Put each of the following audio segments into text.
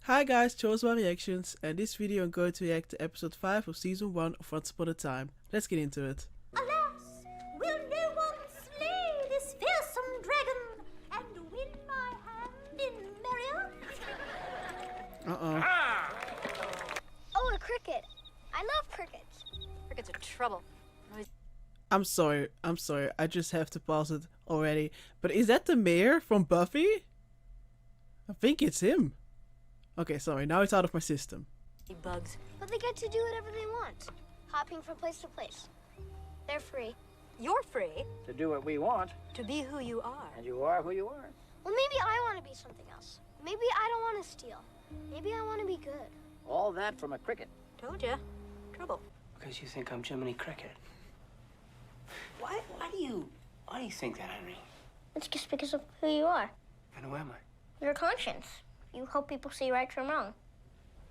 Hi guys, Chose My Reactions, and this video I'm going to react to episode 5 of season 1 of Once Upon a Time. Let's get into it. Alas, will no one slay this fearsome dragon and win my hand in marriage? Oh, a cricket. I love crickets. Crickets are trouble. I'm sorry, I just have to pause it already. But is that the mayor from Buffy? I think it's him. Okay, sorry, now it's out of my system. Bugs. But they get to do whatever they want, hopping from place to place. They're free. You're free to do what we want, to be who you are. and you are who you are. Well, maybe I want to be something else. Maybe I don't want to steal. Maybe I want to be good. All that from a cricket. Told ya. Trouble. Because you think I'm Jiminy Cricket. Why do you think that, Henry? It's just because of who you are. And who am I? Your conscience. You help people see right from wrong.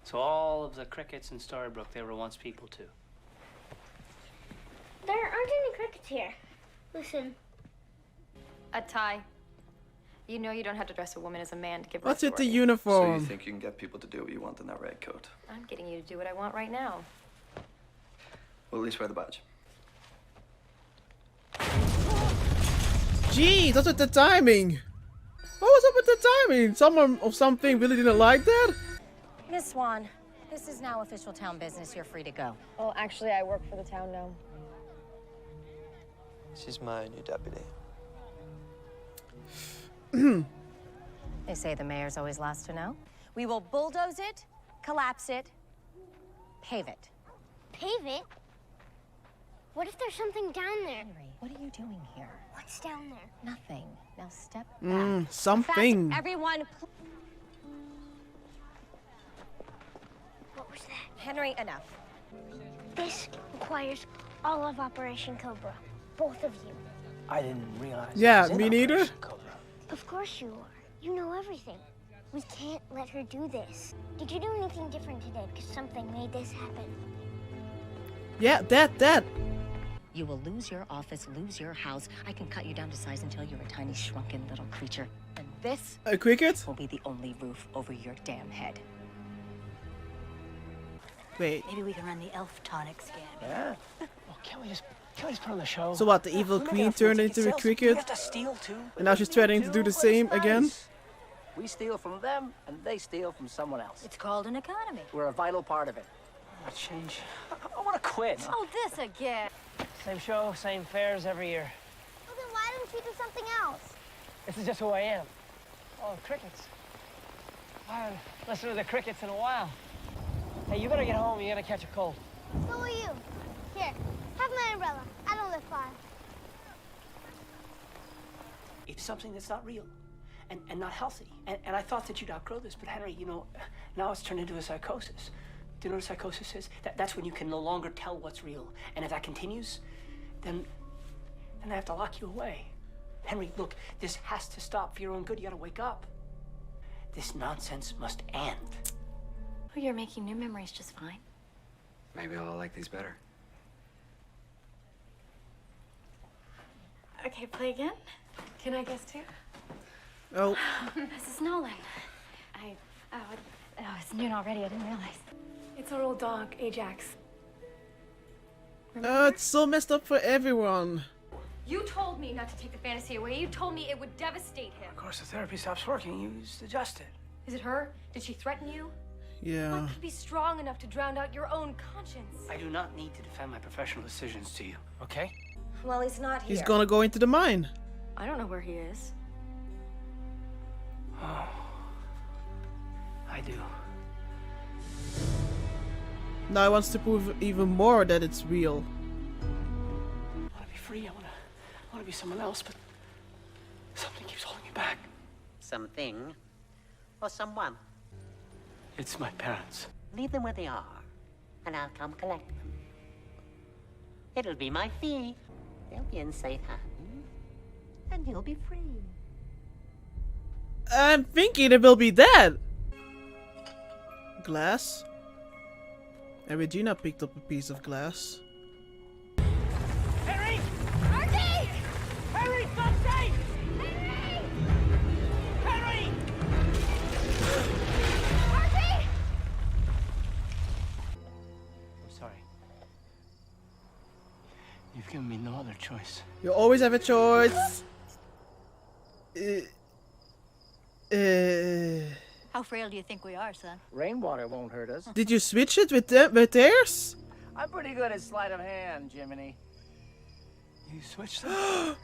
So all of the crickets in Storybrooke, they were once people too. There aren't any crickets here. Listen. A tie. You know you don't have to dress a woman as a man to give What's with the authority. So uniform? you think you can get people to do what you want in that red coat? I'm getting you to do what I want right now. Well, at least wear the badge. Gee, what's with the timing? What was up with the timing? Someone or something really didn't like that? Miss Swan, this is now official town business. You're free to go. Well, actually, I work for the town now. She's my new deputy. They say the mayor's always last to know. We will bulldoze it, collapse it, pave it. Pave it? What if there's something down there? Henry, what are you doing here? What's down there? Nothing. Now step back. Something. Fast, everyone. What was that? Henry, enough. This requires all of Operation Cobra. Both of you. I didn't realize. Yeah, it was in me neither. Operation Cobra. Of course you are. You know everything. We can't let her do this. Did you do anything different today? Because something made this happen. Yeah, that. You will lose your office, lose your house. I can cut you down to size until you're a tiny, shrunken little creature. And this A cricket? will be the only roof over your damn head. Wait, Maybe we can run the elf tonic scan. Yeah. Well, can't we just put on the show? so what, the evil We make queen enough turned ticket into a sales. cricket? We have to steal too. And now she's threatening to do the same again? We steal from them, and they steal from someone else. It's called an economy. We're a vital part of it. I change. I want to quit. Oh, this again. Same show, same fares every year. Well, then why didn't you do something else? This is just who I am. Oh, crickets. I haven't listened to the crickets in a while. Hey, you better get home. You're gonna catch a cold. So will you. Here, have my umbrella. I don't live far. It's something that's not real and not healthy. And I thought that you'd outgrow this, but Henry, you know, now it's turned into a psychosis. Do you know what a psychosis is? That's when you can no longer tell what's real. And if that continues, then I have to lock you away. Henry, look, this has to stop for your own good. You gotta wake up. This nonsense must end. Oh, you're making new memories just fine. Maybe I'll like these better. Okay, play again. Can I guess too? Oh, Mrs. Nolan. It's noon already. I didn't realize. It's our old dog, Ajax. it's so messed up for everyone. You told me not to take the fantasy away. You told me it would devastate him. Of course, the therapy stops working. You just adjust it. Is it her? Did she threaten you? Yeah. What could be strong enough to drown out your own conscience? I do not need to defend my professional decisions to you, okay? Well, he's not here. He's gonna go into the mine. I don't know where he is. Oh, I do. Now he wants to prove even more that it's real. I want to be free. I want to be someone else, but something keeps holding me back. Something or someone. It's my parents. Leave them where they are, and I'll come collect them. It'll be my fee. They'll be in safe hands, and you'll be free. I'm thinking it will be that. Glass. And Regina picked up a piece of glass. Henry! Archie! Henry, stop safe! Henry! Henry! Archie! You've given me no other choice. You always have a choice. How frail do you think we are, son? Rainwater won't hurt us. Did you switch it with them, with theirs? I'm pretty good at sleight of hand, Jiminy. You switched them?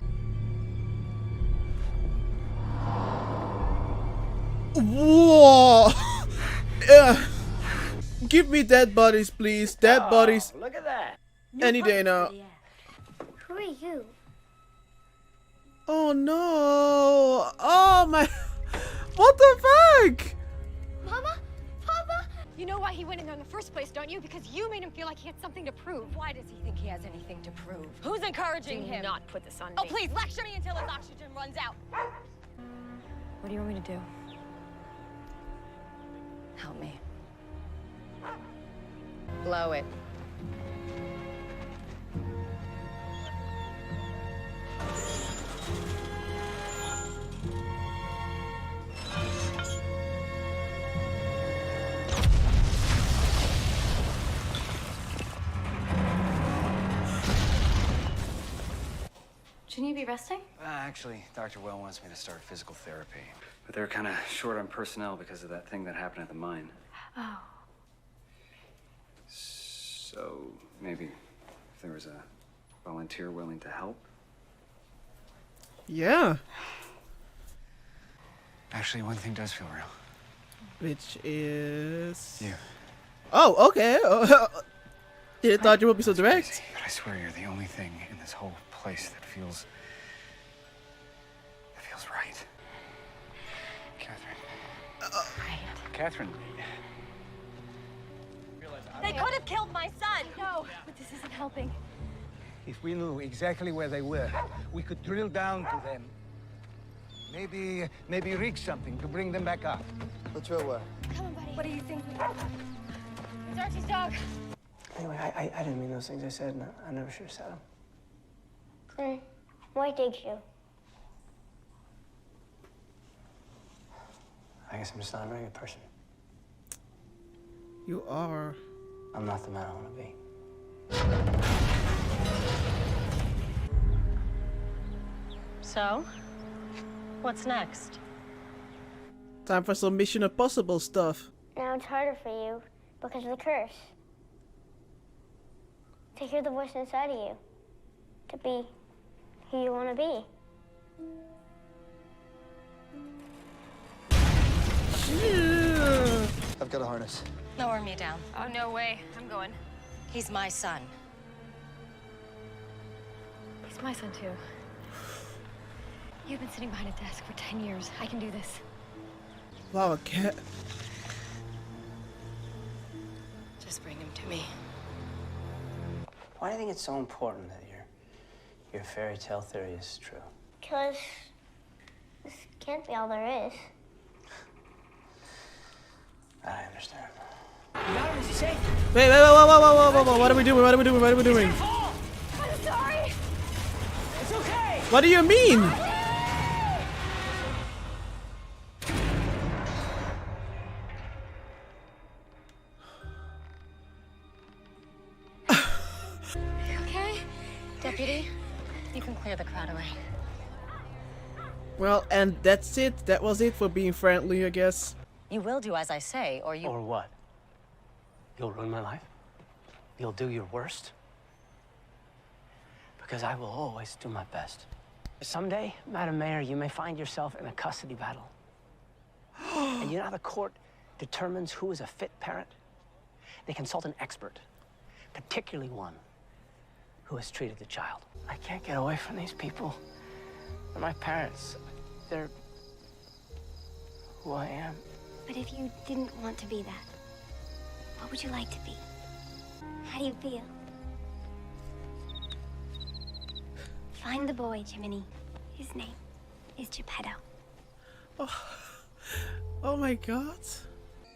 Whoa! Give me dead bodies, please. Dead bodies. Look at that. Any day now. Who are you? Oh no! Oh my! What the fuck? Mama? Papa? You know why he went in there in the first place, don't you? Because you made him feel like he had something to prove. Why does he think he has anything to prove? Who's encouraging him? Do not put this on Oh, me. please, lecture me until his oxygen runs out. What do you want me to do? Help me. Blow it. Shouldn't you be resting? Actually, Dr. Well wants me to start physical therapy. But they're kind of short on personnel because of that thing that happened at the mine. Oh. So maybe if there was a volunteer willing to help. Yeah. Actually, one thing does feel real. Which is... You. Oh, okay. Didn't thought you would be so direct. But I swear you're the only thing in this whole place that feels right. Catherine. Catherine. They could have killed my son. No, but this isn't helping. If we knew exactly where they were, we could drill down to them. Maybe rig something to bring them back up. Let's drill where? Come on, buddy. What do you think? It's Archie's dog. Anyway, I didn't mean those things I said, and I never should have said them. Then why did you? I guess I'm just not a very good person. You are. I'm not the man I want to be. So, what's next? Time for some Mission Impossible stuff. Now it's harder for you because of the curse. To hear the voice inside of you. To be who you want to be. I've got a harness. Lower me down. Oh, no way. I'm going. He's my son. He's my son, too. You've been sitting behind a desk for 10 years. I can do this. Wow, a cat. Just bring him to me. Why do you think it's so important that your fairy tale theory is true? Because this can't be all there is. I understand. You got him, is he safe? Wait, whoa. What are we doing? What are we doing? I'm sorry. It's okay. What do you mean? Okay? Deputy, you can clear the crowd away. Well, and that's it. That was it for being friendly, I guess. You will do as I say, or you... Or what? You'll ruin my life? You'll do your worst? Because I will always do my best. Someday, Madam Mayor, you may find yourself in a custody battle. And you know how the court determines who is a fit parent? They consult an expert, particularly one who has treated the child. I can't get away from these people. They're my parents. They're who I am. But if you didn't want to be that, what would you like to be? How do you feel? Find the boy, Jiminy. His name is Geppetto. Oh my god.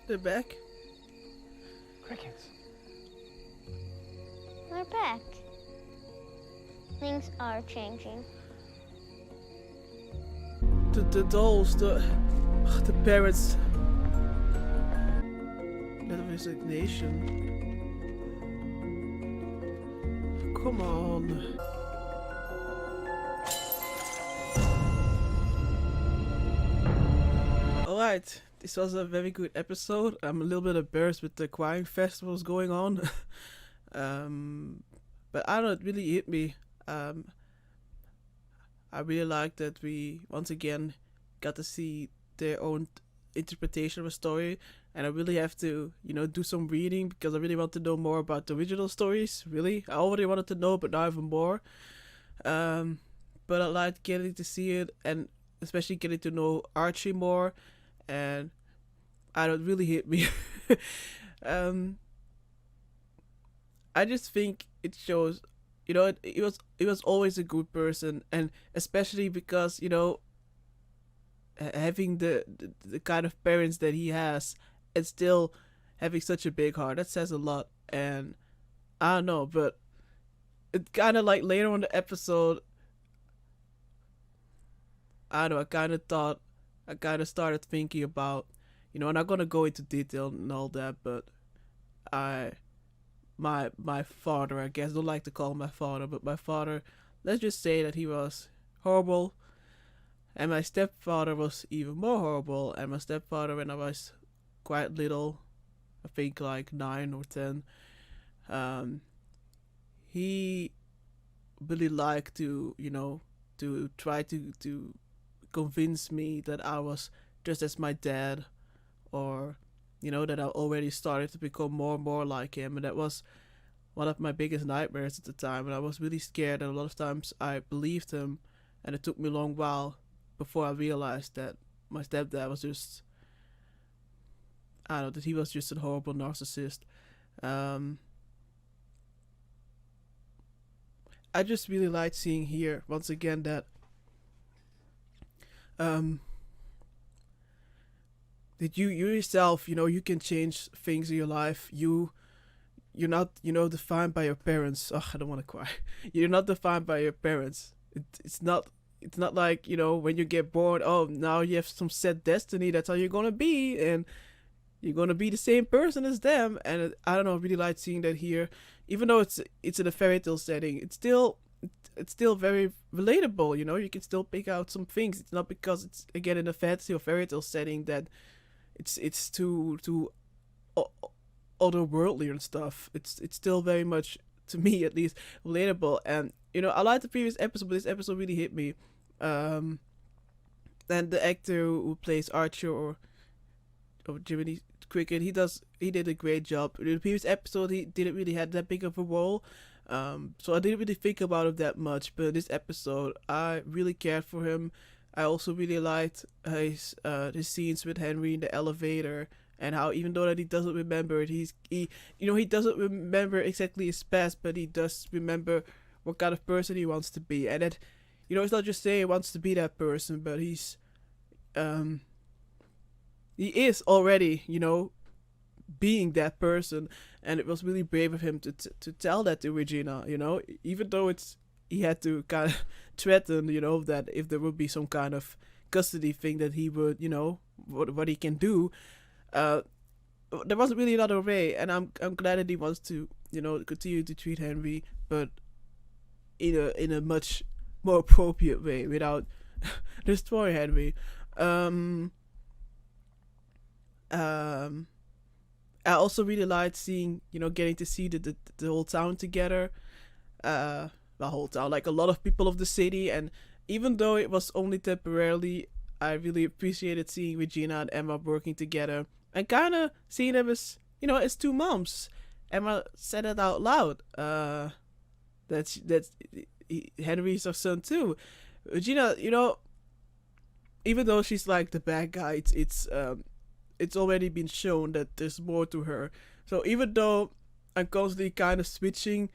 They're back. Crickets. We're back. Things are changing. The dolls, the parents. That resignation. Come on. lied. This was a very good episode. I'm a little bit embarrassed with the crying festivals going on. But I don't know, it really hit me. I really like that we once again got to see their own interpretation of a story, and I really have to, do some reading because I really want to know more about the original stories. Really, I already wanted to know, but now even more. But I liked getting to see it, and especially getting to know Archie more, and I don't really hit me. I just think it shows, it was always a good person, and especially because having the kind of parents that he has, and still having such a big heart, that says a lot. And I don't know, but it kind of like later on the episode, I don't know, I kind of started thinking about, I'm not gonna go into detail and all that, but my father, I guess, don't like to call him my father, but my father, let's just say that he was horrible, and my stepfather was even more horrible. And my stepfather, when I was quite little, I think like 9 or 10, he really liked to, to try to convince me that I was just as my dad, or that I already started to become more and more like him. And that was one of my biggest nightmares at the time, and I was really scared, and a lot of times I believed him, and it took me a long while before I realized that my stepdad was just, I don't know, that he was just a horrible narcissist. I just really liked seeing here once again that that you yourself, you can change things in your life. You're not, defined by your parents. Oh, I don't want to cry. You're not defined by your parents. It's not like, when you get born, oh, now you have some set destiny, that's how you're gonna be, and you're gonna be the same person as them. And I don't know, I really like seeing that here. Even though it's in a fairy tale setting, it's still very relatable. You can still pick out some things. It's not because it's, again, in a fantasy or fairy tale setting that it's too otherworldly and stuff. It's still very much, to me at least, relatable. And I liked the previous episode, but this episode really hit me. And the actor who plays Archer or Jiminy Cricket, he did a great job. In the previous episode, he didn't really have that big of a role, so I didn't really think about it that much. But this episode, I really cared for him. I also really liked his scenes with Henry in the elevator, and how, even though that he doesn't remember it, he doesn't remember exactly his past, but he does remember what kind of person he wants to be. And that, it's not just saying he wants to be that person, but he is already, being that person. And it was really brave of him to tell that to Regina, even though he had to kind of threaten, that if there would be some kind of custody thing, that he would, what he can do. There wasn't really another way, and I'm glad that he wants to, continue to treat Henry, but in a much more appropriate way, without destroying Henry. I also really liked seeing, getting to see the whole town together, the whole town, like a lot of people of the city. And even though it was only temporarily, I really appreciated seeing Regina and Emma working together, and kind of seeing them as, as two moms. Emma said it out loud. That's Henry's her son too. Regina, even though she's like the bad guy, it's already been shown that there's more to her. So even though I'm constantly kind of switching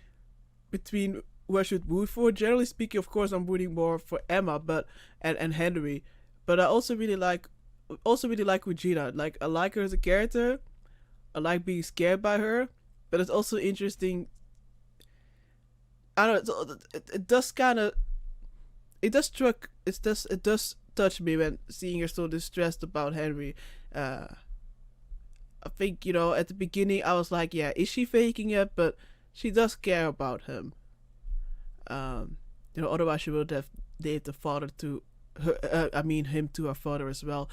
between who I should root for, generally speaking, of course, I'm rooting more for Emma, but and Henry. But I also really like Regina. Like, I like her as a character. I like being scared by her, but it's also interesting. I don't know. It does touch me when seeing her so distressed about Henry. I think, at the beginning I was like, yeah, is she faking it? But she does care about him. Otherwise she would have dated the father to her. Him to her father as well.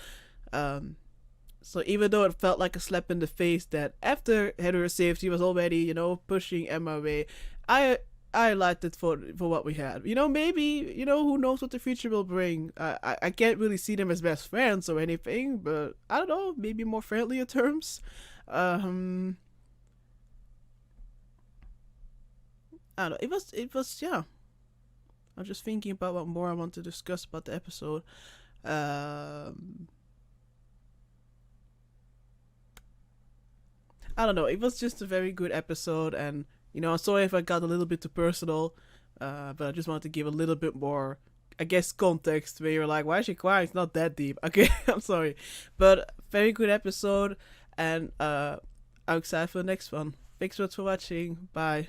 So even though it felt like a slap in the face that after Heather was saved, he was already, you know, pushing Emma away, I liked it for what we had. You know, maybe, you know, who knows what the future will bring. I can't really see them as best friends or anything, but I don't know, maybe more friendlier terms. I don't know. It was yeah. I'm just thinking about what more I want to discuss about the episode. I don't know. It was just a very good episode, and you know, I'm sorry if I got a little bit too personal, but I just wanted to give a little bit more, I guess, context where you're like, why is she crying? It's not that deep. Okay, I'm sorry, but very good episode, and I'm excited for the next one. Thanks so much for watching. Bye.